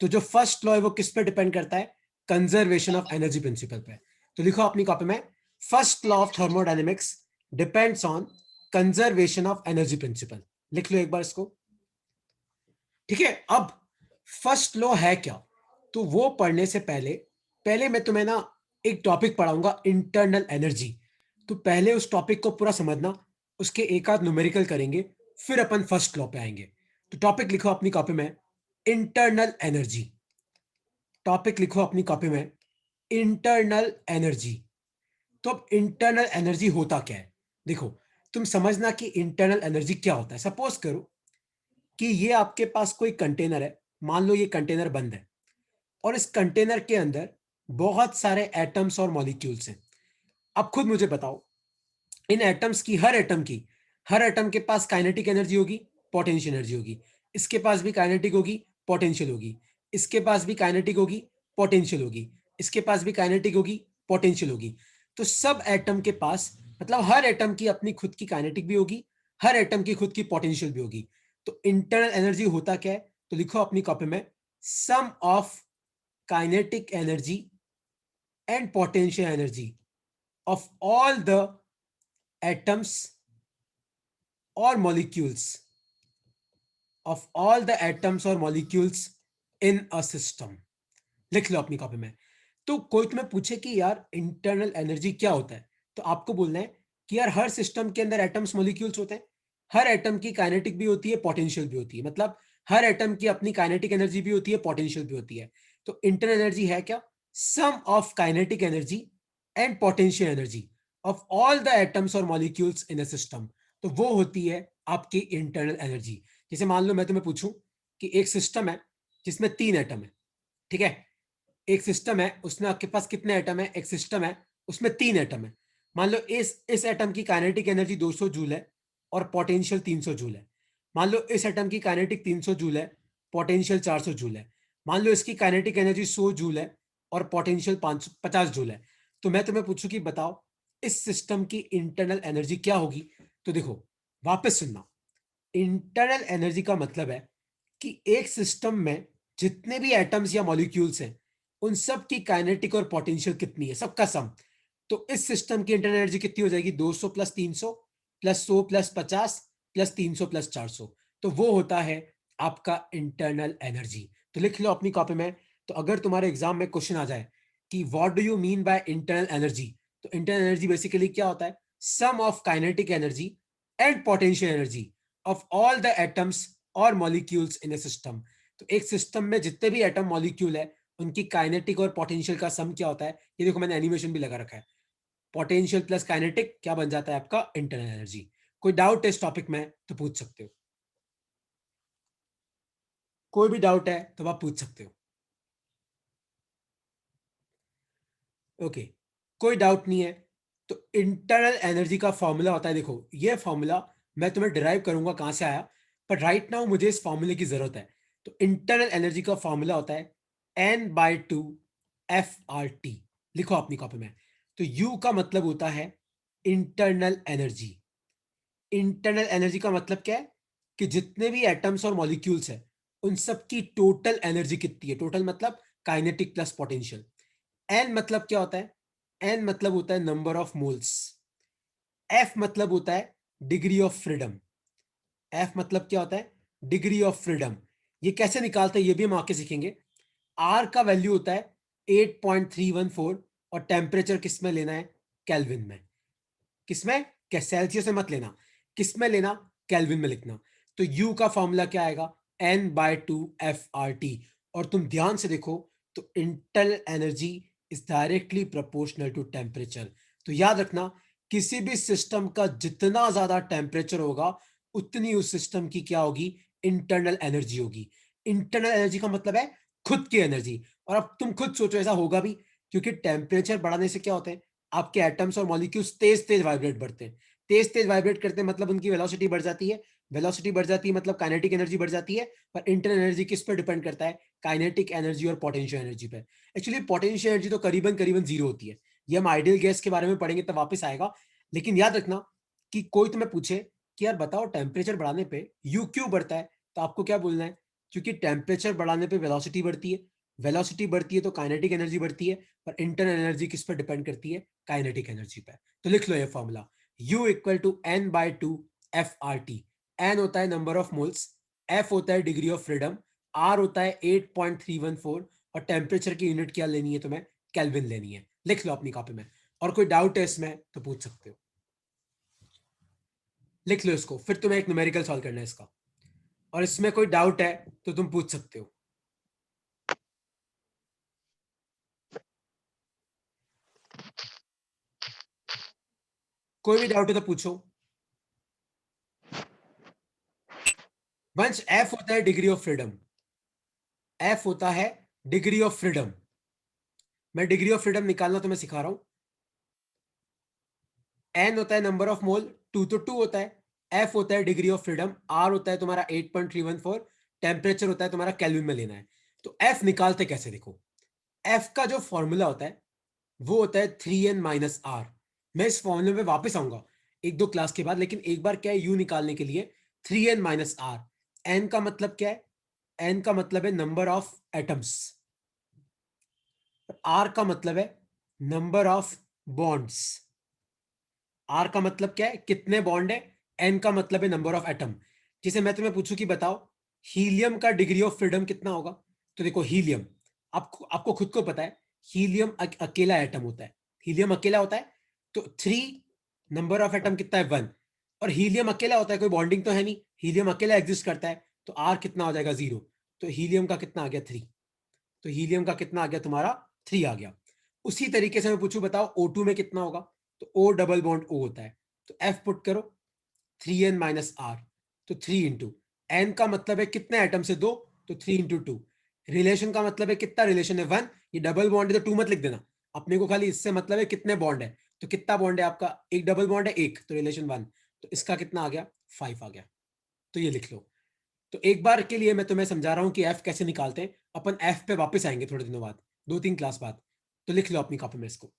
तो जो first law है वो किस पे डिपेंड करता है? कंजर्वेशन ऑफ एनर्जी प्रिंसिपल पे। तो लिखो अपनी कॉपी में, first law of thermodynamics depends on conservation of energy principal. लिख लो एक बार इसको। ठीक है, अब फर्स्ट लॉ है क्या, तो वो पढ़ने से पहले पहले मैं तुम्हें ना एक टॉपिक पढ़ाऊंगा, इंटरनल एनर्जी। तो पहले उस टॉपिक को पूरा समझना, उसके एक आध न्यूमेरिकल करेंगे, फिर अपन फर्स्ट लॉ पे आएंगे। तो टॉपिक लिखो अपनी कॉपी में, इंटरनल एनर्जी। टॉपिक लिखो अपनी कॉपी में, इंटरनल एनर्जी। तो अब इंटरनल एनर्जी होता क्या है? देखो, तुम समझना कि इंटरनल एनर्जी क्या होता है। सपोज करो कि ये आपके पास कोई कंटेनर है, मान लो ये कंटेनर बंद है, और इस कंटेनर के अंदर बहुत सारे एटम्स और मॉलिक्यूल्स हैं। अब खुद मुझे बताओ, इन एटम्स की, हर एटम के पास काइनेटिक एनर्जी होगी, पोटेंशियल एनर्जी होगी। इसके पास भी काइनेटिक होगी, पोटेंशियल होगी। इसके पास भी काइनेटिक होगी, पोटेंशियल होगी। इसके पास भी काइनेटिक होगी, पोटेंशियल होगी। तो सब एटम के पास, मतलब हर एटम की अपनी खुद की काइनेटिक भी होगी, हर एटम की खुद की पोटेंशियल भी होगी। तो इंटरनल एनर्जी होता क्या है? तो लिखो अपनी कॉपी में, sum of kinetic energy and potential energy of all the atoms or molecules, of all the atoms or molecules in a system। लिख लो अपनी कॉपी में। तो कोई तुम्हें पूछे कि यार इंटरनल एनर्जी क्या होता है, तो आपको बोलना है कि यार हर सिस्टम के अंदर एटम्स मॉलिक्यूल्स होते हैं, हर एटम की काइनेटिक भी होती है, पोटेंशियल भी होती है। मतलब हर एटम की अपनी काइनेटिक एनर्जी भी होती है, पोटेंशियल भी होती है। तो इंटरनल एनर्जी है क्या? Sum of kinetic energy and potential energy of all the atoms or molecules in a system. तो वो होती है आपकी इंटरनल एनर्जी। जैसे मान लो मैं तुम्हें पूछूं कि एक सिस्टम है जिसमें 3 एटम है। ठीक है, एक सिस्टम है, उसमें आपके पास कितने एटम है? एक सिस्टम है, उसमें 3 एटम है। मान लो इस एटम की काइनेटिक एनर्जी 200 जूल है और पोटेंशियल 300 जूल है। मान लो इस एटम की काइनेटिक 300 जूल है, पोटेंशियल 400 जूल है। मान लो इसकी काइनेटिक एनर्जी 100 जूल है और पोटेंशियल 550 जूल है। तो मैं तुम्हें पूछूं कि बताओ इस सिस्टम की इंटरनल एनर्जी क्या होगी? तो देखो, वापस सुनना, इंटरनल एनर्जी का मतलब है कि एक सिस्टम में जितने भी एटम्स या मॉलिक्यूल्स हैं, उन सब की काइनेटिक और पोटेंशियल कितनी है, सबका सम। तो इस सिस्टम की इंटरनल एनर्जी कितनी हो जाएगी? 200 plus 300 plus 100 plus 50 plus 300 plus 400। तो वो होता है आपका इंटरनल एनर्जी। तो लिख लो अपनी कॉपी में। तो अगर तुम्हारे एग्जाम में क्वेश्चन आ जाए कि what do you mean by internal energy, तो इंटरनल एनर्जी बेसिकली क्या होता है? Sum of kinetic energy and potential energy of all the atoms or molecules in a system. तो एक सिस्टम में जितने भी एटम मॉलिक्यूल है, उनकी काइनेटिक और पोटेंशियल का सम क्या होता है? ये देखो मैंने एनिमेशन भी लगा रखा है। पोटेंशियल प्लस काइनेटिक क्या बन जाता है? आपका इंटरनल एनर्जी। कोई डाउट है इस टॉपिक में तो पूछ सकते हो, कोई भी डाउट है तो आप पूछ सकते हो। ओके, कोई डाउट नहीं है। तो इंटरनल एनर्जी का फॉर्मूला होता है, देखो ये फॉर्मूला मैं तुम्हें डिराइव करूंगा कहां से आया, पर राइट नाउ मुझे इस फॉर्मूले की जरूरत है। तो इंटरनल एनर्जी का फॉर्मूला होता है N/2 FRT। लिखो अपनी कॉपी में। तो U का मतलब होता है इंटरनल एनर्जी। इंटरनल एनर्जी का मतलब क्या है? कि जितने भी एटम्स और मॉलिक्यूल्स हैं, उन सब की टोटल एनर्जी कितनी है? टोटल मतलब काइनेटिक प्लस पोटेंशियल। एन मतलब क्या होता है? एन मतलब होता है नंबर ऑफ मोल्स। एफ मतलब होता है डिग्री ऑफ फ्रीडम। एफ मतलब क्या होता है? Degree of freedom. ये कैसे निकालते हैं ये भी हम आके सीखेंगे। आर का वैल्यू होता है 8.314, और टेम्परेचर किस में लेना है? केल्विन में। किसमें? क्या सेल्सियस में मत लेना, किस में लेना? केल्विन में लिखना। तो यू का फॉर्मूला क्या आएगा? N/2 FRT। और तुम ध्यान से देखो, तो internal energy is directly proportional to temperature. तो याद रखना, किसी भी सिस्टम का जितना ज्यादा टेम्परेचर होगा, उतनी उस सिस्टम की क्या होगी? इंटरनल एनर्जी होगी। इंटरनल एनर्जी का मतलब है खुद की एनर्जी। और अब तुम खुद सोचो, ऐसा होगा भी, क्योंकि टेम्परेचर बढ़ाने से क्या होता है? आपके atoms or molecules Tej Tej vibrate बढ़ते हैं। तेज तेज वाइब्रेट करते हैं मतलब उनकी वेलोसिटी बढ़ जाती है। वेलोसिटी बढ़ जाती है मतलब काइनेटिक एनर्जी बढ़ जाती है। पर इंटरनल एनर्जी किस पर डिपेंड करता है? काइनेटिक एनर्जी और पोटेंशियल एनर्जी पे। एक्चुअली पोटेंशियल एनर्जी तो करीबन करीबन जीरो होती है। ये हम आइडियल गैस के बारे में पढ़ेंगे तब वापस आएगा। लेकिन याद रखना कि कोई तुम्हें पूछे कि यार बताओ टेम्परेचर बढ़ाने पे यू क्यों बढ़ता है, तो आपको क्या बोलना है? क्योंकि टेम्परेचर बढ़ाने पे वेलोसिटी बढ़ती है, वेलोसिटी बढ़ती है तो काइनेटिक एनर्जी बढ़ती है, पर इंटरनल एनर्जी किस पर डिपेंड करती है? काइनेटिक एनर्जी पे। तो लिख लो ये formula, U equal to N by two F R T. N होता है नंबर ऑफ मोल्स, एफ होता है डिग्री ऑफ फ्रीडम, आर होता है 8.314, और टेम्परेचर की यूनिट क्या लेनी है तुम्हें? केल्विन लेनी है। लिख लो अपनी कॉपी में, और कोई डाउट है इसमें तो पूछ सकते हो। लिख लो इसको, फिर तुम्हें एक न्यूमेरिकल सॉल्व करना है इसका, और इसमें कोई डाउट है तो तुम पूछ सकते हो। कोई भी डाउट है तो पूछो। वंश एफ होता है डिग्री ऑफ फ्रीडम, एफ होता है डिग्री ऑफ फ्रीडम। मैं डिग्री ऑफ फ्रीडम निकालना तुम्हें सिखा रहा हूं। एन होता है नंबर ऑफ मोल, टू तो टू होता है, एफ होता है डिग्री ऑफ फ्रीडम, आर होता है तुम्हारा 8.314, टेम्परेचर होता है तुम्हारा केल्विन में लेना है। तो एफ निकालते कैसे, देखो एफ का जो फॉर्मूला होता है वो होता है 3n-r। मैं इस फॉर्मूले में वापस आऊंगा एक दो क्लास के बाद, लेकिन एक बार क्या है, यू निकालने के लिए 3n-r। एन का मतलब क्या है? एन का मतलब है नंबर ऑफ एटम्स, आर का मतलब है नंबर ऑफ बॉन्ड्स। आर का मतलब क्या है? कितने बॉन्ड है। एन का मतलब है नंबर ऑफ एटम। जिसे मैं तुम्हें पूछूं कि बताओ हीलियम का डिग्री ऑफ फ्रीडम कितना होगा, तो देखो हीलियम, आपको आपको खुद को पता है हीलियम अकेला एटम होता है, हीलियम अकेला होता है, तो 3, नंबर ऑफ एटम कितना है 1, और हीलियम अकेला होता है, कोई बॉन्डिंग तो है नहीं, हीलियम अकेला एग्जिस्ट करता है, तो आर कितना हो जाएगा 0। तो हीलियम का कितना आ गया 3, तो हीलियम का कितना आ गया तुम्हारा 3 आ गया। उसी तरीके से मैं पूछूं बताओ O2 में कितना होगा, तो O डबल बॉन्ड O होता है, तो F पुट करो 3n-r, तो 3 इंटू एन का मतलब है कितने एटम से 2, तो 3 इंटू 2। रिलेशन का मतलब है कितना रिलेशन है 1, ये डबल बॉन्ड है तो 2 मत लिख देना, अपने को खाली इससे मतलब है कितने बॉन्ड है, तो कितना बॉन्ड है आपका, एक डबल बॉन्ड है एक, तो रिलेशन 1, तो इसका कितना आ गया 5 आ गया। तो ये लिख लो। तो एक बार के लिए मैं तुम्हें समझा रहा हूं कि एफ कैसे निकालते हैं, अपन एफ पे वापस आएंगे थोड़े दिनों बाद, 2-3 क्लास बाद। तो लिख लो अपनी कॉपी में इसको,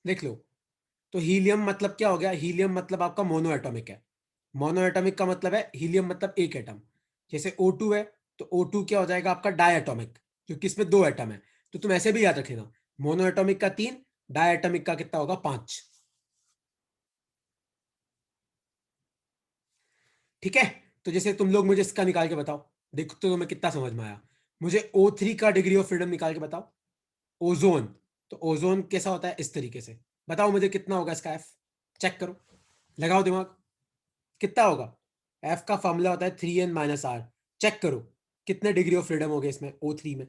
लिख लो। तो हीलियम मतलब क्या हो गया, हीलियम मतलब आपका मोनो एटॉमिक है, मोनो एटॉमिक का मतलब है हीलियम मतलब एक एटम। जैसे O2 है, तो O2 क्या हो जाएगा आपका डाई एटॉमिक, क्योंकि इसमें 2 एटम है। तो तुम ऐसे भी याद रख लेना, मोनो एटॉमिक का 3, डाई एटॉमिक का कितना होगा 5। ठीक है। तो जैसे तुम लोग मुझे इसका निकाल के बताओ, देखो तो तुम्हें कितना समझ में आया। मुझे O3 का डिग्री ऑफ फ्रीडम निकाल के बताओ। ओजोन, तो ओजोन कैसा होता है इस तरीके से, बताओ मुझे कितना होगा इसका एफ, चेक करो, लगाओ दिमाग, कितना होगा। एफ का फॉर्मूला होता है 3n-r। चेक करो कितने डिग्री ऑफ फ्रीडम हो गए इसमें O3 में।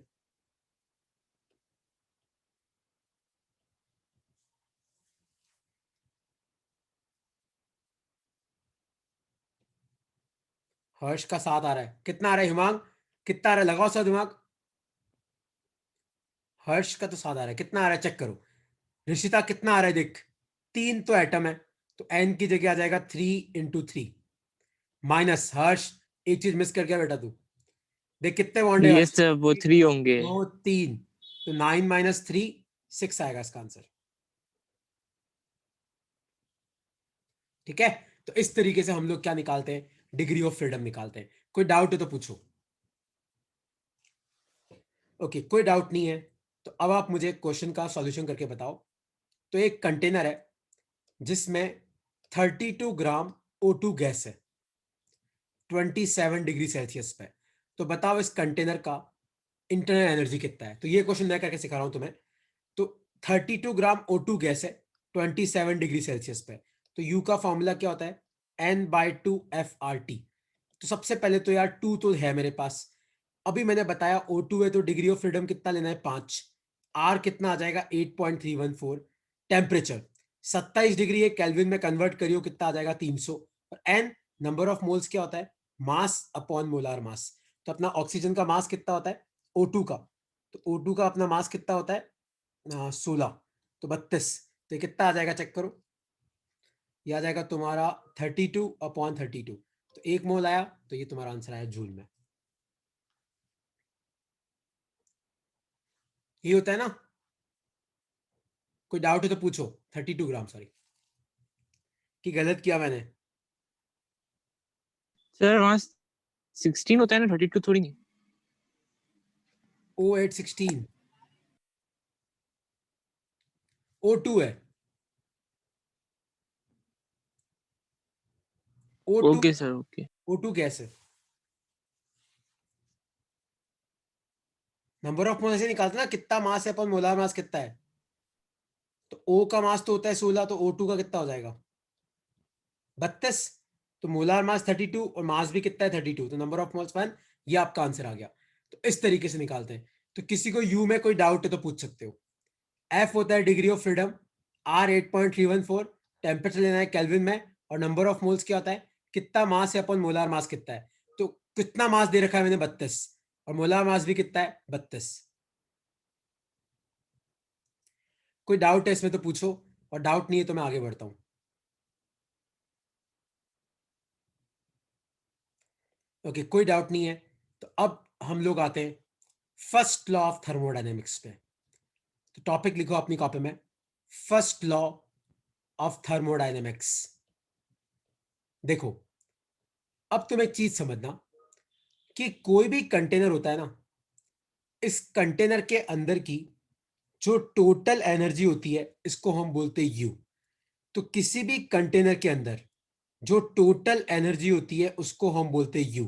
हर्ष का 7 आ रहा है, कितना आ रहा है हिमांग, कितना आ रहा है, लगाओ सा दिमाग। हर्ष का तो 7 आ रहा है, कितना आ रहा है चेक करो। ऋषिता कितना आ रहा है देख, 3 तो एटम है, तो एन की जगह आ जाएगा 3 इंटू 3, माइनस हर्ष, एक चीज मिस कर गया बेटा तू, देख कितने बॉन्ड है यस हर्ष, सर, वो 3 होंगे। 2 3, तो 9 - 3 6 आएगा इसका आंसर। ठीक है। तो इस तरीके से हम लोग क्या निकालते हैं, डिग्री ऑफ फ्रीडम निकालते हैं। कोई डाउट है तो पूछो। ओके, कोई डाउट नहीं है, तो अब आप मुझे क्वेश्चन का सॉल्यूशन करके बताओ। तो एक कंटेनर है जिसमें 32 ग्राम O2 गैस है 27 डिग्री सेल्सियस पे, तो बताओ इस कंटेनर का इंटरनल एनर्जी कितना है। तो ये क्वेश्चन मैं करके सिखा रहा हूं तुम्हें। तो 32 ग्राम O2 गैस है 27 डिग्री सेल्सियस पे, तो U का फॉर्मूला क्या होता है, N/2 FRT। तो सबसे पहले तो यार 2 तो है मेरे पास, अभी मैंने बताया O2 है तो डिग्री ऑफ फ्रीडम कितना लेना है 5, R कितना आ जाएगा 8.314, टेम्परेचर 27 डिग्री है, केल्विन में कन्वर्ट करियो कितना आ जाएगा 300, और N नंबर ऑफ मोल्स क्या होता है, मास अपॉन मोलार मास। तो अपना ऑक्सीजन का मास कितना होता है O2 का, तो O2 का अपना मास कितना होता है 16, तो 32, तो ये कितना आ जाएगा चेक करो, ये आ जाएगा तुम्हारा 32/32, तो एक मोल आया, तो ये तुम्हारा आंसर आया जूल में। ये होता है ना। कोई डाउट है तो पूछो, 32 ग्राम, सॉरी कि गलत किया मैंने। सर वहाँ 16 होता है ना, 32 थोड़ी नहीं। O8 16 O2 है। O2 okay sir, okay. O2 gas है। नंबर ऑफ मोल ऐसे निकालते ना, कितना मास है अपन मोलार मास कितना है, तो O का मास तो होता है 16, तो O2 का कितना हो जाएगा 32। तो मोलार मास 32 और मास भी कितना है 32, तो नंबर ऑफ मोल्स 1। ये आपका आंसर आ गया। तो इस तरीके से निकालते हैं। तो किसी को यू में कोई डाउट है तो पूछ सकते हो। एफ होता है degree of freedom, R 8.314, temperature लेना है केल्विन में, और नंबर ऑफ मोल्स क्या होता है, कितना मास है अपन मोलार मास कितना है। तो कितना मास दे रखा है मैंने 32, और मोलार मास भी कितना है 32। कोई डाउट है इसमें तो पूछो, और डाउट नहीं है तो मैं आगे बढ़ता हूं। ओके, कोई डाउट नहीं है। तो अब हम लोग आते हैं फर्स्ट लॉ ऑफ थर्मोडायनेमिक्स पे। तो टॉपिक लिखो अपनी कॉपी में, फर्स्ट लॉ ऑफ थर्मोडायनेमिक्स। देखो, अब तुम एक चीज समझना कि कोई भी कंटेनर होता है ना, इस कंटेनर के अंदर की जो टोटल एनर्जी होती है इसको हम बोलते हैं यू। तो किसी भी कंटेनर के अंदर जो टोटल एनर्जी होती है उसको हम बोलते हैं यू।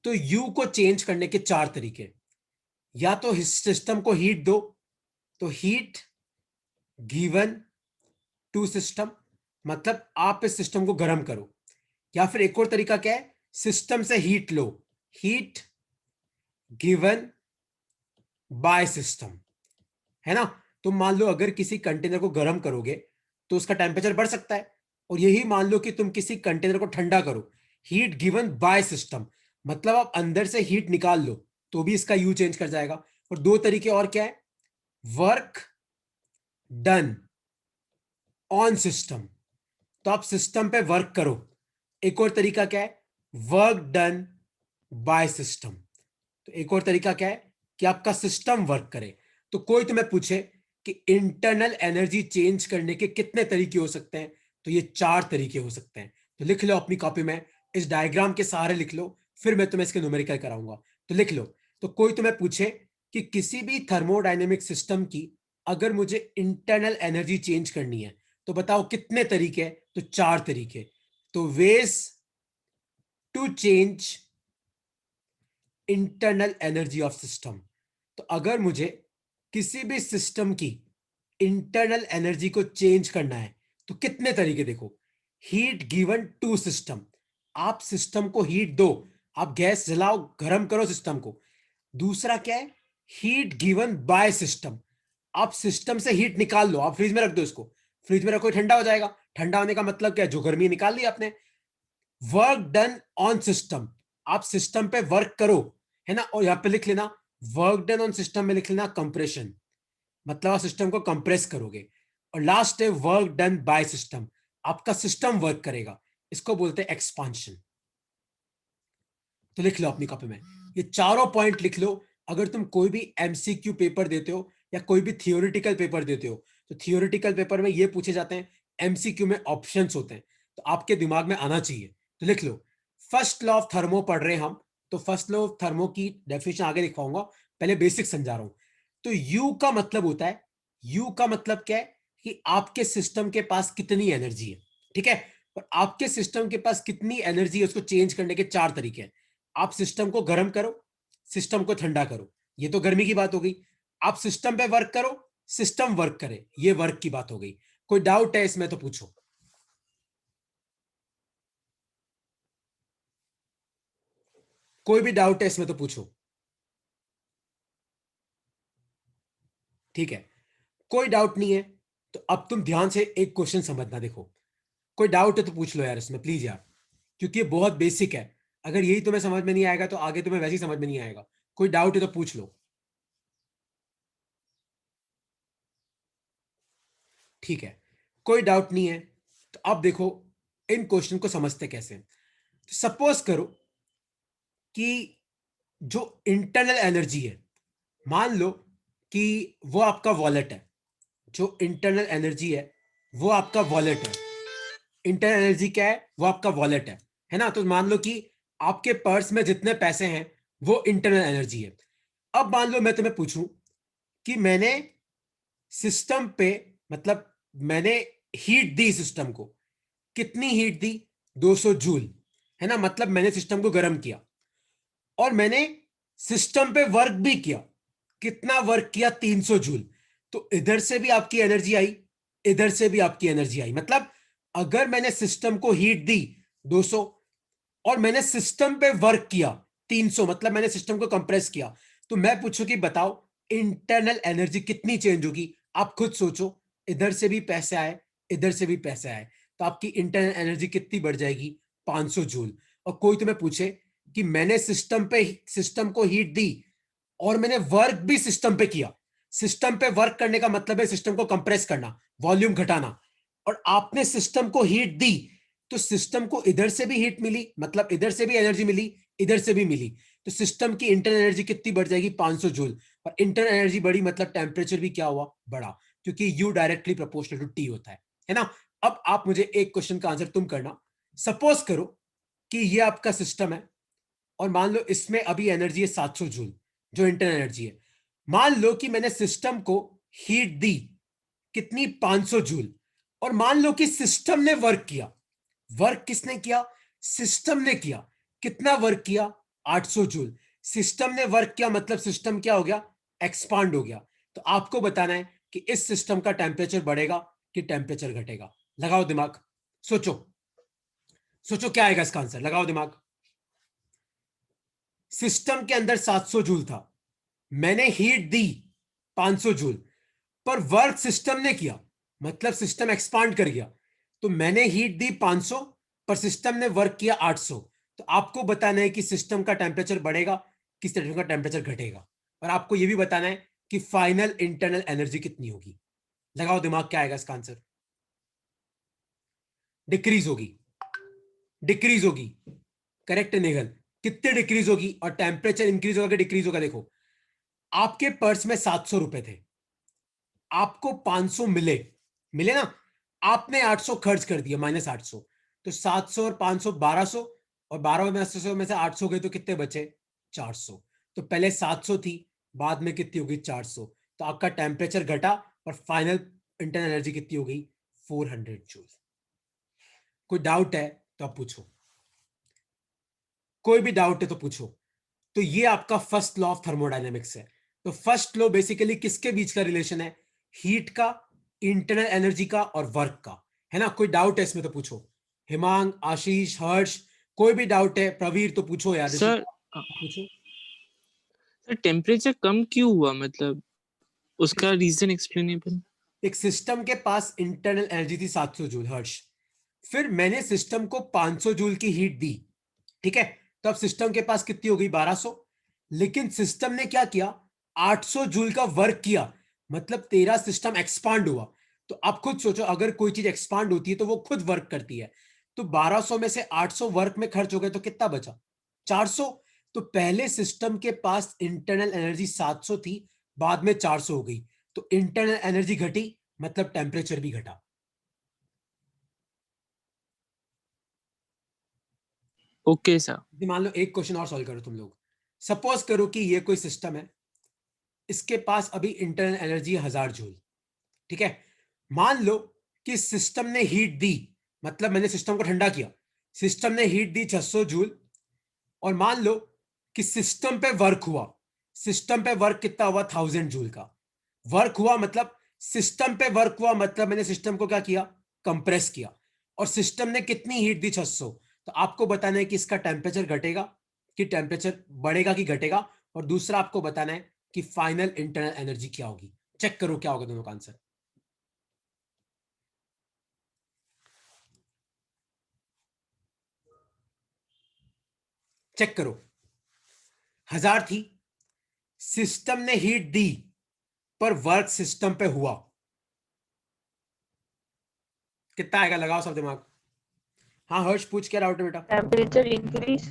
तो यू को चेंज करने के चार तरीके, या तो सिस्टम को हीट दो, तो हीट गिवन टू सिस्टम, मतलब आप इस सिस्टम को गर्म करो। या फिर एक और तरीका क्या है, सिस्टम से heat low, heat given by system, है ना। तुम मान लो अगर किसी कंटेनर को गर्म करोगे तो उसका टेम्परेचर बढ़ सकता है, और यही मान लो कि तुम किसी कंटेनर को ठंडा करो, हीट गिवन बाय सिस्टम, मतलब आप अंदर से हीट निकाल लो तो भी इसका यू चेंज कर जाएगा। और दो तरीके और क्या है, वर्क डन ऑन सिस्टम, तो आप सिस्टम पे वर्क करो। एक और तरीका क्या है, वर्क डन बाय सिस्टम, तो एक और तरीका क्या है कि आपका सिस्टम वर्क करे। तो कोई तुम्हें पूछे कि इंटरनल एनर्जी चेंज करने के कितने तरीके हो सकते हैं, तो ये चार तरीके हो सकते हैं। तो लिख लो अपनी कॉपी में, इस डायग्राम के सहारे लिख लो, फिर मैं तुम्हें इसके न्यूमेरिकल कराऊंगा। तो लिख लो। तो कोई तुम्हें पूछे कि किसी भी थर्मोडायनेमिक सिस्टम की अगर मुझे इंटरनल एनर्जी चेंज करनी है तो बताओ कितने तरीके, तो चार तरीके। तो ways to change internal energy of system, तो अगर मुझे किसी भी सिस्टम की इंटरनल एनर्जी को चेंज करना है तो कितने तरीके, देखो, हीट गिवन टू सिस्टम, आप सिस्टम को हीट दो, आप गैस जलाओ, गर्म करो सिस्टम को। दूसरा क्या है, हीट गिवन बाय सिस्टम, आप सिस्टम से हीट निकाल लो, आप फ्रिज में रख दो इसको, फ्रिज में रखो ठंडा हो जाएगा, ठंडा होने का मतलब क्या है, जो गर्मी निकाल ली आपने। वर्क डन ऑन सिस्टम, आप सिस्टम पे वर्क करो, है ना। और यहां पे लिख लेना, वर्क डन ऑन सिस्टम में लिख लेना कंप्रेशन, मतलब आप सिस्टम को कंप्रेस करोगे। और लास्ट है वर्क डन बाय सिस्टम, आपका सिस्टम वर्क करेगा, इसको बोलते हैं एक्सपांशन। तो लिख लो अपनी कॉपी में, ये चारों पॉइंट लिख लो। अगर तुम कोई भी एमसीक्यू पेपर देते हो या कोई भी थियोरिटिकल पेपर देते हो, तो थियोरिटिकल पेपर में ये पूछे जाते हैं, एमसीक्यू में ऑप्शंस होते हैं, तो आपके दिमाग में आना चाहिए। तो लिख लो, फर्स्ट लॉ ऑफ थर्मो पढ़ रहे हैं हम, तो फर्स्ट लॉ ऑफ थर्मो की डेफिनेशन आगे लिखवाऊंगा, पहले बेसिक समझा रहा हूं। तो यू का मतलब होता है, यू का मतलब क्या है कि आपके सिस्टम के पास कितनी एनर्जी है, ठीक है। और आपके सिस्टम के पास कितनी एनर्जी है उसको चेंज करने के चार तरीके हैं। आप सिस्टम को गर्म करो, सिस्टम को ठंडा करो, ये तो गर्मी की बात हो गई। आप सिस्टम पे वर्क करो, सिस्टम वर्क करे, ये वर्क की बात हो गई। कोई डाउट है इसमें तो पूछो। कोई भी डाउट है इसमें तो पूछो, ठीक है। कोई डाउट नहीं है तो अब तुम ध्यान से एक क्वेश्चन समझना, देखो, कोई डाउट है तो पूछ लो यार इसमें प्लीज यार, क्योंकि ये बहुत बेसिक है। अगर यही तुम्हें समझ में नहीं आएगा तो आगे तुम्हें वैसे ही समझ में नहीं आएगा। कोई डाउट है तो पूछ लो, ठीक है। कोई डाउट नहीं है तो अब देखो इन क्वेश्चन को समझते कैसे। तो सपोज करो कि जो इंटरनल एनर्जी है, मान लो कि वो आपका वॉलेट है, जो इंटरनल एनर्जी है वो आपका वॉलेट है। इंटरनल एनर्जी क्या है, वो आपका वॉलेट है ना। तो मान लो कि आपके पर्स में जितने पैसे हैं वो इंटरनल एनर्जी है। अब मान लो मैं तुम्हें पूछूं कि मैंने सिस्टम पे, मतलब मैंने हीट दी सिस्टम को, कितनी हीट दी? 200 जूल, है ना, मतलब मैंने सिस्टम को गर्म किया। और मैंने सिस्टम पे वर्क भी किया, कितना वर्क किया? 300 जूल। तो इधर से भी आपकी एनर्जी आई, इधर से भी आपकी एनर्जी आई। मतलब अगर मैंने सिस्टम को हीट दी 200 और मैंने सिस्टम पे वर्क किया 300, मतलब मैंने सिस्टम को कंप्रेस किया, तो मैं पूछूं कि बताओ इंटरनल एनर्जी कितनी चेंज होगी? आप खुद सोचो, इधर से भी पैसे आए, इधर से भी पैसे आए, तो आपकी इंटरनल एनर्जी कितनी बढ़ जाएगी? 500 जूल। और कोई तुम्हें पूछे कि मैंने सिस्टम को हीट दी और मैंने वर्क भी सिस्टम पे किया। सिस्टम पे वर्क करने का मतलब है सिस्टम को कंप्रेस करना, वॉल्यूम घटाना, और आपने सिस्टम को हीट दी, तो सिस्टम को इधर से भी हीट मिली, मतलब इधर से भी एनर्जी मिली, इधर से भी मिली, तो सिस्टम की इंटरनल एनर्जी कितनी बढ़ जाएगी? 500 जूल। और इंटरनल एनर्जी बढ़ी मतलब टेम्परेचर भी क्या हुआ? बढ़ा, क्योंकि U directly proportional to T होता है ना। अब आप मुझे एक क्वेश्चन का आंसर तुम करना। सपोज करो कि ये आपका सिस्टम है और मान लो इसमें अभी एनर्जी है 700 जूल, जो इंटरनल एनर्जी है। मान लो कि मैंने सिस्टम को हीट दी, कितनी? 500 जूल। और मान लो कि सिस्टम ने वर्क किया। वर्क किसने किया? सिस्टम ने किया। कितना वर्क किया? 800 जूल। सिस्टम ने वर्क किया मतलब सिस्टम क्या हो गया? एक्सपांड हो गया। तो आपको बताना है कि इस सिस्टम का टेम्परेचर बढ़ेगा कि टेम्परेचर घटेगा। लगाओ दिमाग, सोचो, सोचो क्या आएगा इसका आंसर, लगाओ दिमाग। सिस्टम के अंदर 700 जूल था, मैंने हीट दी 500 जूल, पर वर्क सिस्टम ने किया, मतलब सिस्टम एक्सपांड कर गया। तो मैंने हीट दी 500 पर सिस्टम ने वर्क किया 800। तो आपको बताना है कि सिस्टम का टेम्परेचर बढ़ेगा कि सिस्टम का टेम्परेचर घटेगा। और आपको यह भी बताना है कि फाइनल इंटरनल एनर्जी कितनी होगी। लगाओ दिमाग, क्या आएगा इसका आंसर? डिक्रीज होगी, डिक्रीज होगी। करेक्ट निगल, कितने डिक्रीज होगी? और टेम्परेचर इंक्रीज होगा कि डिक्रीज होगा? देखो, आपके पर्स में 700 रुपए थे, आपको 500 मिले, मिले ना, आपने 800 खर्च कर दिया, -800। तो 700 और 500 1200, और 12 में 80 में से 800 गए तो कितने बचे? 400। तो पहले 700 थी, बाद में कितनी होगी? 400। तो आपका टेम्परेचर घटा और फाइनल इंटरनल एनर्जी कितनी हो गई? 400 जूल। कोई डाउट है तो आप पूछो, कोई भी डाउट है तो पूछो। तो ये आपका फर्स्ट लॉ ऑफ थर्मोडायनेमिक्स है। तो फर्स्ट लॉ बेसिकली किसके बीच का रिलेशन है? हीट का, इंटरनल एनर्जी का और वर्क का, है ना। कोई डाउट है इसमें तो पूछो। हिमांग, आशीष, हर्ष, कोई भी डाउट है? प्रवीर तो पूछो यार, सर पूछो। सर टेम्परेचर कम क्यों हुआ, मतलब उसका रीजन एक्सप्लेनेबल? एक सिस्टम के पास इंटरनल एनर्जी थी 700 जूल, हर्ष। फिर मैंने सिस्टम को 500 जूल की हीट दी, ठीक है। तो अब सिस्टम के पास कितनी हो गई? 1200। लेकिन सिस्टम ने क्या किया? 800 जूल का वर्क किया, मतलब तेरा सिस्टम एक्सपांड हुआ। तो आप खुद सोचो, अगर कोई चीज एक्सपांड होती है तो वो खुद वर्क करती है। तो 1200 में से 800 वर्क में खर्च हो गए तो कितना बचा? 400। तो पहले सिस्टम के पास इंटरनल एनर्जी 700 थी, बाद में 400 हो गई। तो इंटरनल एनर्जी घटी, मतलब टेम्परेचर भी घटा। Okay sir. मान लो एक क्वेश्चन और सॉल्व करो तुम लोग। सपोज करो कि ये कोई सिस्टम है, इसके पास अभी इंटरनल एनर्जी 1000 जूल, ठीक है। मान लो कि सिस्टम ने हीट दी, मतलब मैंने सिस्टम को ठंडा किया, सिस्टम ने हीट दी 600 जूल। और मान लो कि सिस्टम पे वर्क हुआ, सिस्टम पे वर्क कितना हुआ? 1000 जूल का वर्क हुआ। मतलब सिस्टम पे वर्क हुआ मतलब मैंने सिस्टम को क्या किया? कंप्रेस किया। और सिस्टम ने कितनी हीट दी? 600। तो आपको बताना है कि इसका टेम्परेचर घटेगा कि टेम्परेचर बढ़ेगा कि घटेगा। और दूसरा आपको बताना है कि फाइनल इंटरनल एनर्जी क्या होगी। चेक करो क्या होगा दोनों का आंसर। चेक करो, 1000 थी, सिस्टम ने हीट दी पर वर्क सिस्टम पे हुआ, कितना आएगा? लगाओ सब दिमाग। हाँ हर्ष, पूछ, क्या डाउट है बेटा? Temperature increase.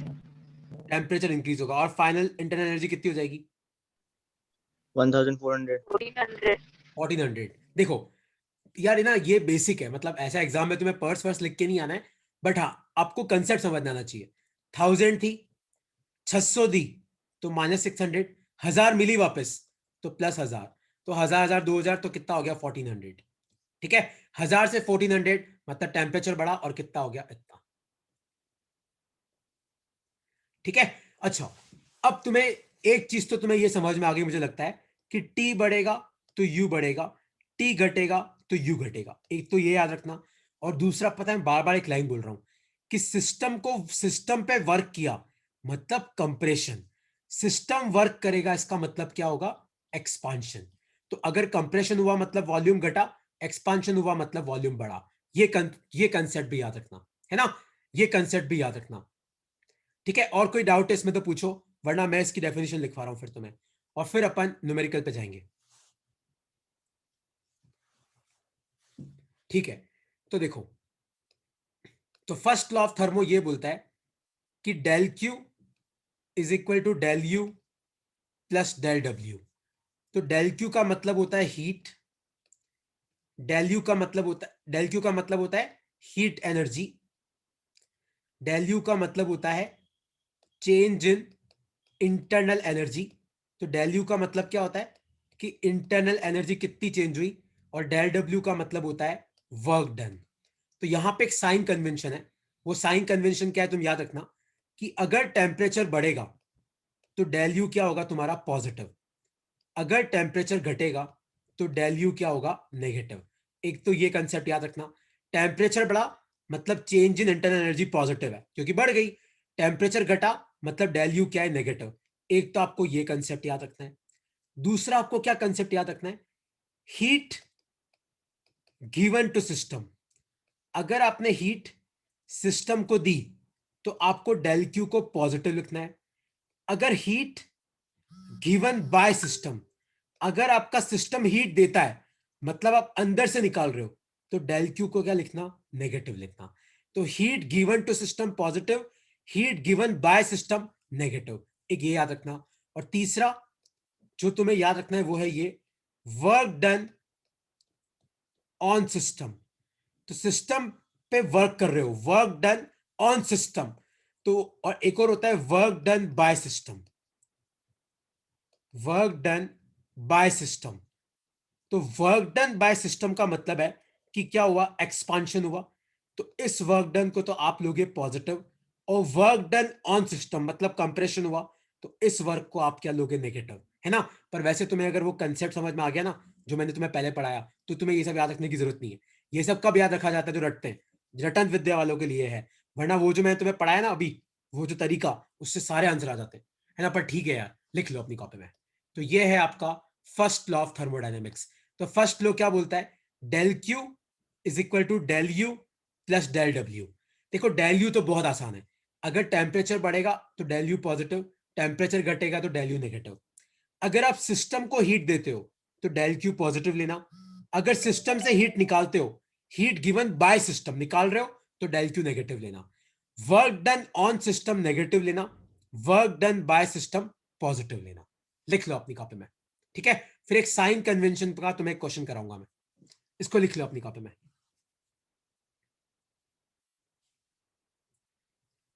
टेम्परेचर इंक्रीज होगा और फाइनल इंटरनल एनर्जी कितनी हो जाएगी? 1400। 1400। 1400। देखो यार, ना ये बेसिक है, मतलब ऐसा एग्जाम में तुम्हें पर्स वर्स लिख के नहीं आना है, बट हाँ आपको कंसेप्ट समझ आना चाहिए। 1000 थी, 600 दी तो -600, 1000 मिली वापस तो +1000, तो 1000 2000 तो कितना हो गया 1400। ठीक है, 1000 से 1400 मतलब टेम्परेचर बढ़ा और कितना हो गया इतना। ठीक है, अच्छा अब तुम्हें एक चीज तो तुम्हें यह समझ में आ गई मुझे लगता है कि टी बढ़ेगा तो यू बढ़ेगा, टी घटेगा तो यू घटेगा, एक तो ये याद रखना। और दूसरा पता है, बार बार एक लाइन बोल रहा हूं कि सिस्टम पे वर्क किया मतलब कंप्रेशन, सिस्टम वर्क करेगा इसका मतलब क्या होगा, एक्सपांशन। तो अगर कंप्रेशन हुआ मतलब वॉल्यूम घटा, एक्सपांशन हुआ मतलब वॉल्यूम बढ़ा। ये कंसेप्ट भी याद रखना है ना, ये कंसेप्ट भी याद रखना। ठीक है, और कोई डाउट है इसमें तो पूछो, वरना मैं इसकी डेफिनेशन लिखवा रहा हूं फिर तुम्हें, और फिर अपन न्यूमेरिकल पे जाएंगे। ठीक है, तो देखो, तो फर्स्ट लॉ ऑफ थर्मो ये बोलता है कि del Q is equal to del U plus del W. तो डेल क्यू का मतलब होता है हीट, डेल क्यू का मतलब होता है हीट एनर्जी, डेल यू का मतलब होता है चेंज इन इंटरनल एनर्जी। तो डेल यू का मतलब क्या होता है कि इंटरनल एनर्जी कितनी चेंज हुई, और डेल डब्ल्यू का मतलब होता है वर्क डन। तो यहां पे एक साइन कन्वेंशन है, वो साइन कन्वेंशन क्या है तुम याद रखना कि अगर टेम्परेचर बढ़ेगा तो डेल यू क्या होगा तुम्हारा पॉजिटिव, अगर टेम्परेचर घटेगा तो डेल यू क्या होगा नेगेटिव। एक तो ये कंसेप्ट याद रखना, टेम्परेचर बढ़ा मतलब change in internal energy positive है क्योंकि बढ़ गई, टेम्परेचर घटा मतलब डेल यू क्या है नेगेटिव। एक तो आपको ये कंसेप्ट याद रखना है। दूसरा आपको क्या कंसेप्ट याद रखना है, हीट गिवन टू सिस्टम, अगर आपने हीट सिस्टम को दी तो आपको डेल क्यू को पॉजिटिव लिखना है। अगर हीट गिवन बाय सिस्टम, अगर आपका सिस्टम हीट देता है मतलब आप अंदर से निकाल रहे हो तो डेल क्यू को क्या लिखना, नेगेटिव लिखना। तो heat given to system positive, heat given by system negative, एक ये याद रखना। और तीसरा जो तुम्हें याद रखना है वो है ये, वर्क डन ऑन सिस्टम। तो सिस्टम पे वर्क कर रहे हो, वर्क डन ऑन सिस्टम। तो और एक और होता है work done by system, work done by system. तो वर्क डन बाय सिस्टम का मतलब है कि क्या हुआ, एक्सपांशन हुआ, तो इस वर्क डन को तो आप लोगे पॉजिटिव, और वर्क डन ऑन सिस्टम मतलब कंप्रेशन हुआ तो इस वर्क को आप क्या लोगे, नेगेटिव, है ना। पर वैसे तुम्हें अगर वो कंसेप्ट समझ में आ गया ना जो मैंने तुम्हें पहले पढ़ाया, तो तुम्हें ये सब याद रखने की जरूरत नहीं है। ये सब कब याद रखा जाता है, जो रटते हैं, रटन विद्या वालों के लिए है, वरना वो जो मैंने तुम्हें पढ़ाया ना अभी, वो जो तरीका, उससे सारे आंसर आ जाते हैं, है ना। पर ठीक है यार, लिख लो अपनी कॉपी में। तो ये है आपका फर्स्ट लॉ ऑफ थर्मोडायनेमिक्स। तो फर्स्ट लॉ क्या बोलता है, del Q is equal to del U plus del W. देखो डेल यू तो बहुत आसान है, अगर टेम्परेचर बढ़ेगा तो डेल यू पॉजिटिव, टेम्परेचर घटेगा तो डेल यू नेगेटिव। अगर आप सिस्टम को हीट देते हो तो डेल क्यू पॉजिटिव लेना, अगर सिस्टम से हीट निकालते हो, हीट गिवन बाय सिस्टम निकाल रहे हो तो डेल क्यू नेगेटिव लेना, work done on system negative लेना, work done by system positive लेना। लिख लो अपनी कॉपी में। ठीक है, फिर एक साइन कन्वेंशन का तुम्हें क्वेश्चन कराऊंगा मैं, इसको लिख लो अपनी कॉपी में,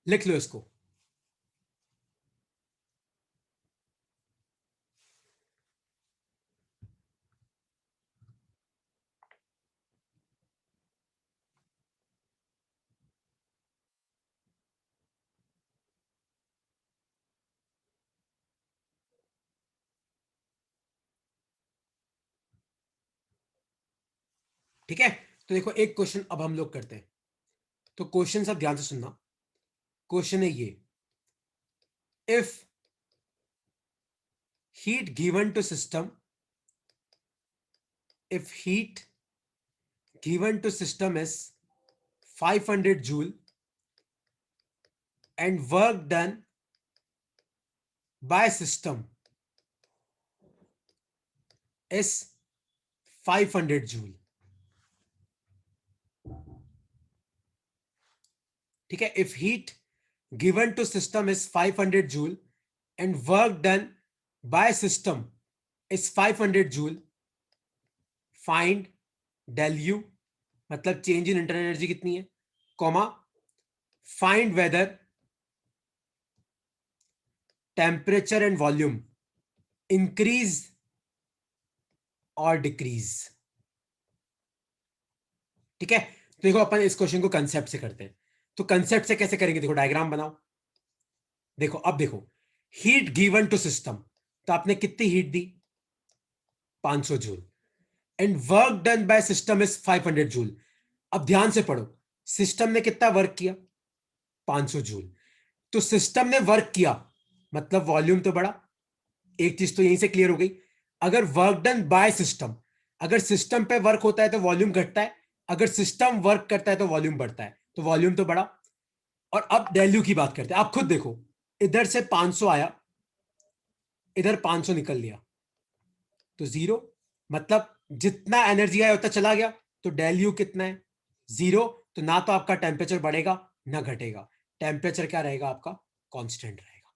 लिख लो इसको। ठीक है, तो देखो एक क्वेश्चन अब हम लोग करते हैं, तो क्वेश्चन सब ध्यान से सुनना। क्वेश्चन है ये, if heat given to system, if heat given to system is 500 joule and work done by system is 500 joule, ठीक है। if heat given to system is 500 joule and work done by system is 500 joule, find del u मतलब change in internal energy कितनी है, comma find whether temperature and volume increase or decrease. ठीक है, तो देखो अपन इस क्वेश्चन को concept से करते हैं। तो कंसेप्ट से कैसे करेंगे, देखो डायग्राम बनाओ। देखो अब देखो, हीट गिवन टू सिस्टम, तो आपने कितनी heat the, 500 joule, and work done by system is 500 joule. अब ध्यान से पढ़ो, सिस्टम ने कितना वर्क किया, 500 जूल। तो सिस्टम ने वर्क किया मतलब वॉल्यूम तो बढ़ा। एक चीज तो यहीं से क्लियर हो गई, अगर वर्क डन बाय सिस्टम, अगर सिस्टम पे वर्क होता है तो वॉल्यूम घटता है, अगर सिस्टम वर्क करता है तो वॉल्यूम बढ़ता है, तो वॉल्यूम तो बढ़ा। और अब डेल्यू की बात करते हैं, आप खुद देखो, इधर से 500 आया, इधर 500 निकल लिया, तो 0, मतलब जितना एनर्जी आया उतना चला गया, तो डेल्यू कितना है, 0। तो ना तो आपका टेम्परेचर बढ़ेगा ना घटेगा, टेम्परेचर क्या रहेगा आपका, कांस्टेंट रहेगा।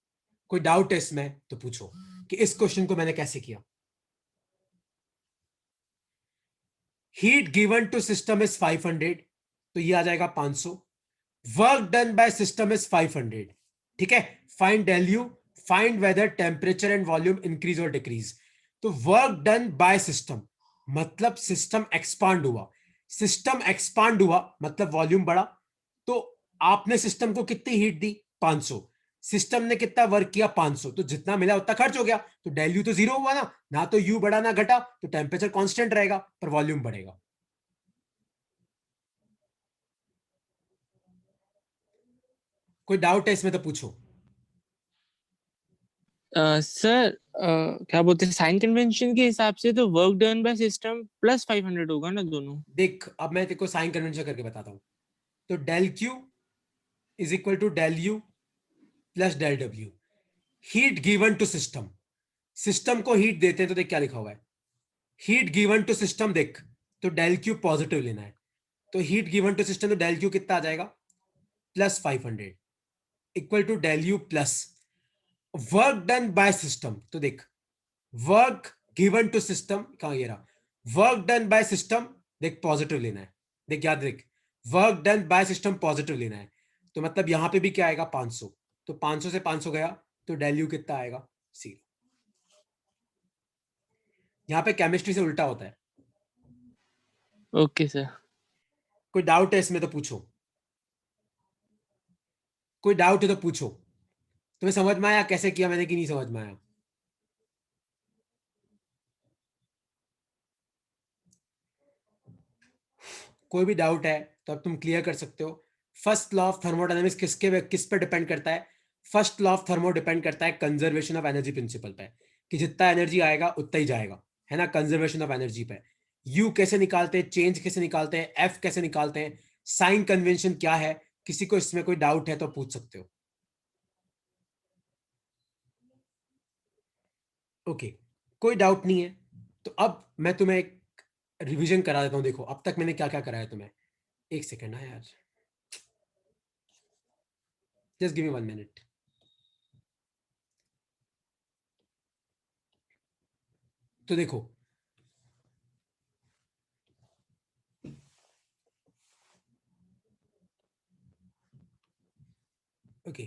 कोई डाउट है इसमें तो पूछो कि इस क्वेश्चन को मैंने कैसे किया। Heat given to system is 500, तो ये आ जाएगा 500। Work done by system is 500। ठीक है, find del U, find whether temperature and volume increase or decrease. तो वर्क डन बाय सिस्टम मतलब सिस्टम एक्सपांड हुआ, सिस्टम एक्सपांड हुआ मतलब वॉल्यूम बढ़ा। तो आपने सिस्टम को कितनी हीट दी, 500, सिस्टम ने कितना वर्क किया, 500, तो जितना मिला उतना खर्च हो गया, तो डेल्यू तो 0 हुआ ना, ना तो यू बढ़ा ना घटा, तो टेम्परेचर कांस्टेंट रहेगा पर वॉल्यूम बढ़ेगा। कोई डाउट है इसमें तो पूछो। सर क्या बोलते हैं, साइन कन्वेंशन के हिसाब से तो work done by system plus 500 होगा ना दोनों। देख अब मैं तेरे को साइन कन्वेंशन करके बताता हूं। तो del Q is equal to del U plus del W. Heat given to system, system को हीट देते हैं तो देख क्या लिखा हुआ है, हीट गिवन टू सिस्टम, देख तो डेल क्यू पॉजिटिव लेना है, तो हीट गिवन टू सिस्टम, तो डेल क्यू कितना आ जाएगा, plus 500 equal to del U plus work done by system. तो देख वर्क गिवन टू सिस्टम कहां, ये रहा, वर्क डन बाय सिस्टम, देख पॉजिटिव लेना है, देख याद देख, work done by system positive लेना है, तो मतलब यहां पे भी क्या आएगा, 500, तो 500 से 500 गया, तो डेल्यू कितना आएगा, 0। यहां पे केमिस्ट्री से उल्टा होता है। Okay sir. कोई डाउट है इसमें तो पूछो, कोई डाउट है तो पूछो। तुम्हें समझ में आया कैसे किया मैंने कि नहीं समझ में आया। कोई भी डाउट है तो अब तुम क्लियर कर सकते हो। फर्स्ट लॉ ऑफ थर्मोडायनेमिक्स किस पे डिपेंड करता है, first law of thermo depend करता है कंजर्वेशन ऑफ एनर्जी प्रिंसिपल पे, कि जितना एनर्जी आएगा उतना ही जाएगा, है ना, कंजर्वेशन ऑफ एनर्जी पे। यू कैसे निकालते हैं, चेंज कैसे निकालते हैं, एफ कैसे निकालते हैं, साइन कन्वेंशन क्या है, किसी को इसमें कोई डाउट है तो पूछ सकते हो। ओके, कोई डाउट नहीं है तो अब मैं तुम्हें एक रिवीजन करा देता हूं। देखो अब तक मैंने क्या क्या कराया तुम्हें, एक सेकेंड है यार, जस्ट गिव मी 1 मिनट। तो देखो ओके,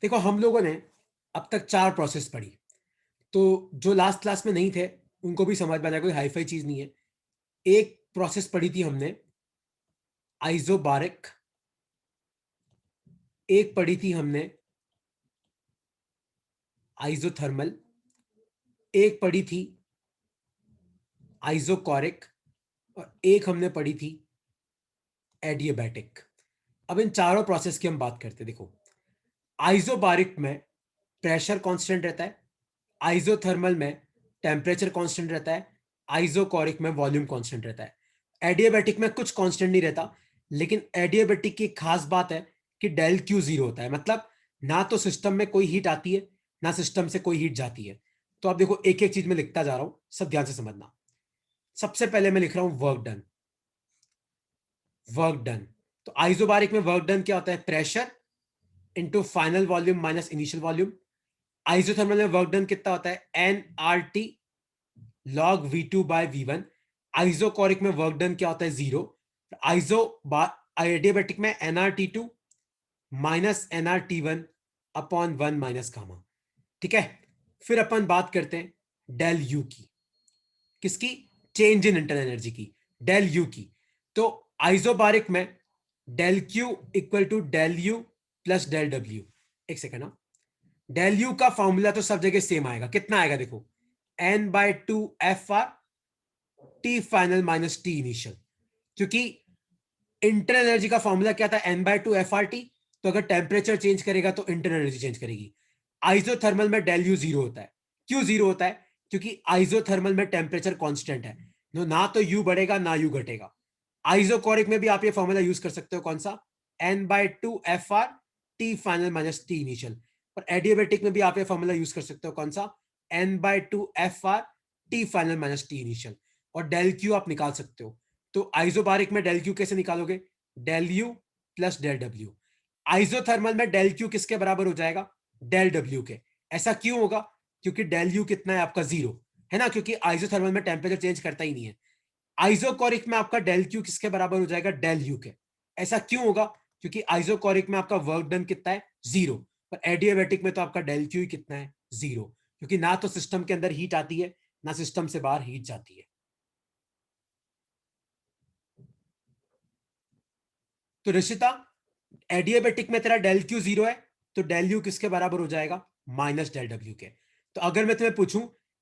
देखो हम लोगों ने अब तक 4 प्रोसेस पढ़ी, तो जो लास्ट क्लास में नहीं थे उनको भी समझ में आ जाए, कोई हाईफाई चीज नहीं है। एक प्रोसेस पढ़ी थी हमने आइसोबारिक, एक पढ़ी थी हमने आइसोथर्मल, एक पढ़ी थी आइसोकोरिक, और एक हमने पढ़ी थी एडियाबैटिक। अब इन चारों प्रोसेस की हम बात करते हैं। देखो आइसोबारिक में प्रेशर कांस्टेंट रहता है, आइसोथर्मल में टेम्परेचर कांस्टेंट रहता है, आइसोकोरिक में वॉल्यूम कांस्टेंट रहता है। एडियाबैटिक में कुछ कांस्टेंट नहीं रहता, लेकिन एडियाबैटिक की खास बात है कि डेल क्यू 0 होता है, मतलब ना तो सिस्टम में कोई हीट आती है ना सिस्टम से कोई हीट जाती है। तो अब देखो एक एक चीज में लिखता जा रहा हूं, सब ध्यान से समझना। सबसे पहले मैं लिख रहा हूं वर्क डन, वर्क डन। तो आइसोबारिक में वर्क डन क्या होता है, pressure into final volume minus initial volume. Isothermal में वर्क डन कितना होता है, N R T log V2 by V1। Isochoric में वर्क डन क्या होता है, 0। एडियाबैटिक में nRT2 minus nRT1 upon 1 minus gamma. ठीक है, फिर अपन बात करते हैं डेल यू की। किसकी? चेंज इन इंटरनल एनर्जी की, डेल यू की। तो आइसोबारिक में del Q equal to del U plus del W. एक सेकेंड ना, डेल यू का फॉर्मूला तो सब जगह सेम आएगा। कितना आएगा देखो, N by two F R T final minus T initial. क्योंकि इंटरनल एनर्जी का फॉर्मूला क्या था, N by two F R T. तो अगर टेम्परेचर चेंज करेगा तो इंटरनल एनर्जी चेंज करेगी। आइसोथर्मल में डेल यू जीरो होता है। क्यों जीरो होता है? क्योंकि आइसोथर्मल में टेम्परेचर कांस्टेंट है, ना तो यू बढ़ेगा ना यू घटेगा। आइसोकोरिक में भी आप ये फॉर्मूला यूज कर सकते हो, कौन सा? N by two F R T final minus T initial. और एडियाबेटिक में भी आप ये फॉर्मूला यूज कर सकते हो, कौन सा? N by two F R T final minus T initial. और डेल क्यू आप निकाल सकते हो। तो आइसोबारिक में डेल क्यू कैसे निकालोगे? Del U plus del W. Isothermal में डेल क्यू किसके बराबर हो जाएगा? डेल डब्ल्यू के। ऐसा क्यों होगा? क्योंकि डेल यू कितना है आपका? जीरो है ना, क्योंकि आइसोथर्मल में टेम्परेचर चेंज करता ही नहीं है। आइसोकोरिक में आपका डेल क्यू किसके बराबर हो जाएगा? डेल यू के। ऐसा क्यों होगा? क्योंकि आइसोकोरिक में आपका वर्क डन कितना है? जीरो। पर एडियाबेटिक में तो आपका डेल क्यू ही कितना है? जीरो। क्योंकि ना तो सिस्टम के अंदर हीट आती है ना सिस्टम से बाहर हीट जाती है। तो ऋषिता, एडियाबेटिक में तेरा डेल क्यू जीरो है, तो डेल यू किसके बराबर हो जाएगा? माइनस डेल डब्ल्यू के। तो अगर मैं तुम्हें पूछूं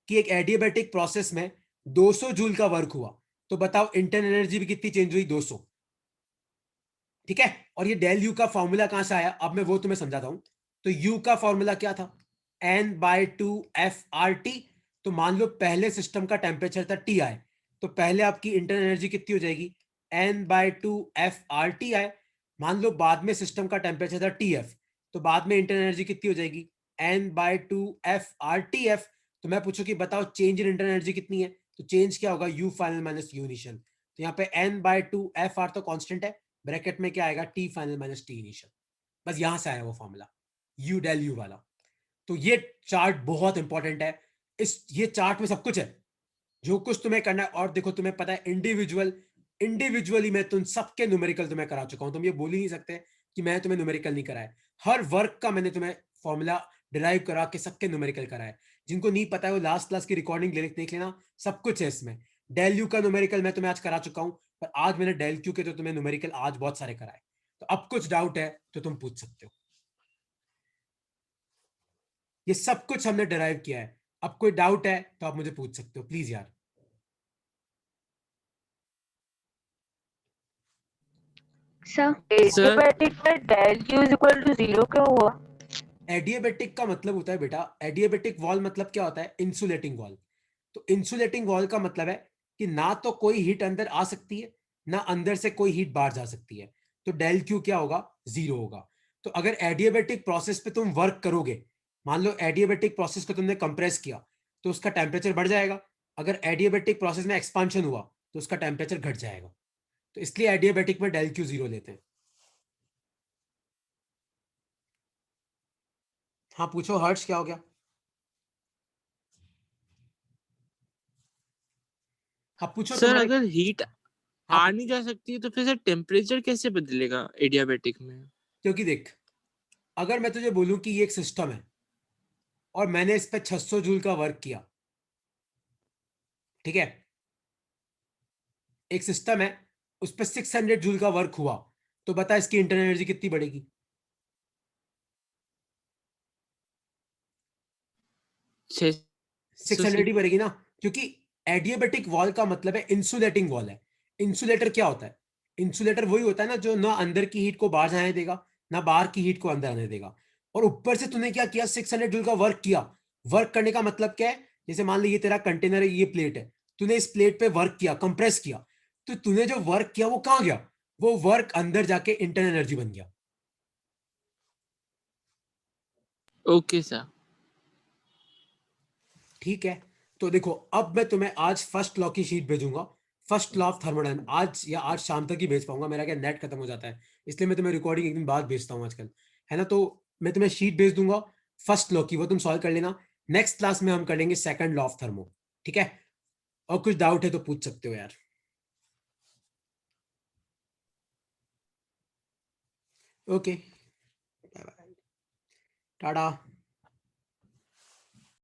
कि एक एडियाबेटिक प्रोसेस में 200 जूल का वर्क हुआ, तो बताओ इंटरनल एनर्जी भी कितनी चेंज हुई? 200। ठीक है, और ये डेल यू का फॉर्मूला कहां से आया? अब मैं वो तुम्हें समझाता हूं। तो यू का फॉर्मूला क्या था? N by two F R T. तो मान लो पहले सिस्टम का टेम्परेचर था टी आई, तो पहले आपकी इंटरनल एनर्जी कितनी हो जाएगी? N by two F R T I. मान लो बाद में सिस्टम का टेम्परेचर था टी एफ, तो बाद में इंटरनल एनर्जी कितनी हो जाएगी? N by two F R T F. तो मैं पूछूं कि बताओ चेंज इन इंटरनल एनर्जी कितनी है? तो चेंज क्या होगा? U final minus U initial. तो यहाँ पे N by two F R तो कॉन्स्टेंट है, ब्रैकेट में क्या आएगा? T final minus T initial. बस यहां से आया वो फॉर्मूला, यू डेल यू वाला। तो ये चार्ट बहुत इंपॉर्टेंट है। ये चार्ट में सब कुछ है जो कुछ तुम्हें करना है। और देखो, तुम्हें पता है इंडिविजुअली मैं तुम सबके न्यूमेरिकल तुम्हें करा चुका हूं। तुम ये बोल ही नहीं सकते कि मैं तुम्हें न्यूमेरिकल नहीं कराया। हर वर्क का मैंने तुम्हें फॉर्मूला डिराइव करा के सबके न्यूमेरिकल कराया। जिनको नहीं पता है वो लास्ट क्लास की रिकॉर्डिंग देख लेना, सब कुछ है इसमें। डेल यू का न्यूमेरिकल मैं तुम्हें आज करा चुका हूं, पर आज मैंने डेल क्यू के तो तुम्हें न्यूमेरिकल आज बहुत सारे कराए। तो अब कुछ डाउट है तो तुम पूछ सकते हो। ये सब कुछ हमने डिराइव किया है। अब कोई डाउट है तो आप मुझे पूछ सकते हो, प्लीज यार। सर सर एडियाबैटिक में del Q is equal to zero क्यों हुआ? एडियाबेटिक का मतलब होता है बेटा, एडियाबेटिक वॉल मतलब क्या होता है? Insulating wall. तो इंसुलेटिंग वॉल का मतलब है कि ना तो कोई हीट अंदर आ सकती है, ना अंदर से कोई हीट बाहर जा सकती है। तो डेल क्यू क्या होगा? जीरो होगा। तो अगर एडियाबेटिक प्रोसेस पे तुम वर्क करोगे, मान लो एडियाबेटिक प्रोसेस को तुमने कंप्रेस किया, तो उसका टेम्परेचर बढ़ जाएगा। अगर एडियाबेटिक प्रोसेस में एक्सपांशन हुआ तो उसका टेम्परेचर घट जाएगा। तो इसलिए एडियाबेटिक में डेल क्यू जीरो लेते हैं। हाँ पूछो हर्ष, क्या हो गया? हाँ पूछो सर तुम्हारे। अगर हीट हाँ आ नहीं जा सकती है तो फिर सर टेम्परेचर कैसे बदलेगा एडियाबेटिक में? क्योंकि देख, अगर मैं तुझे बोलूं कि ये एक सिस्टम है और मैंने इस पे 600 जूल का वर्क किया, ठीक है, एक सिस्टम है, उस पे 600 जूल का वर्क हुआ, तो बता इसकी इंटरनल एनर्जी कितनी बढ़ेगी? 600 600 से। ही बढ़ेगी ना, क्योंकि एडियाबेटिक वॉल का मतलब है इंसुलेटिंग वॉल है। इंसुलेटर क्या होता है? इंसुलेटर वही होता है ना जो ना अंदर की हीट को बाहर जाने देगा, ना बाहर की हीट को अंदर आने देगा। और ऊपर से तूने क्या किया? 600 जूल का वर्क किया। वर्क करने का मतलब क्या है? जैसे मान ली ये तेरा कंटेनर है, ये प्लेट है, तूने इस प्लेट पे वर्क किया, कंप्रेस किया, तो तूने जो वर्क किया वो कहां गया? वो वर्क अंदर जाके इंटरनल एनर्जी बन गया। Okay sir. ठीक है, तो देखो अब मैं तुम्हें आज फर्स्ट लॉ की शीट भेजूंगा। फर्स्ट लॉ ऑफ थर्मोडायनामिक्स आज या आज शाम तक ही भेज पाऊंगा, मेरा क्या नेट खत्म हो जाता है, इसलिए मैं तुम्हें रिकॉर्डिंग एक दिन बाद भेजता हूँ आजकल, है ना। तो मैं तुम्हें शीट भेज दूंगा फर्स्ट लॉ की, वो तुम सॉल्व कर लेना। नेक्स्ट क्लास में हम कर लेंगे सेकंड लॉ ऑफ थर्मो। ठीक है, और कुछ डाउट है तो पूछ सकते हो यार। Okay, bye bye, Tata.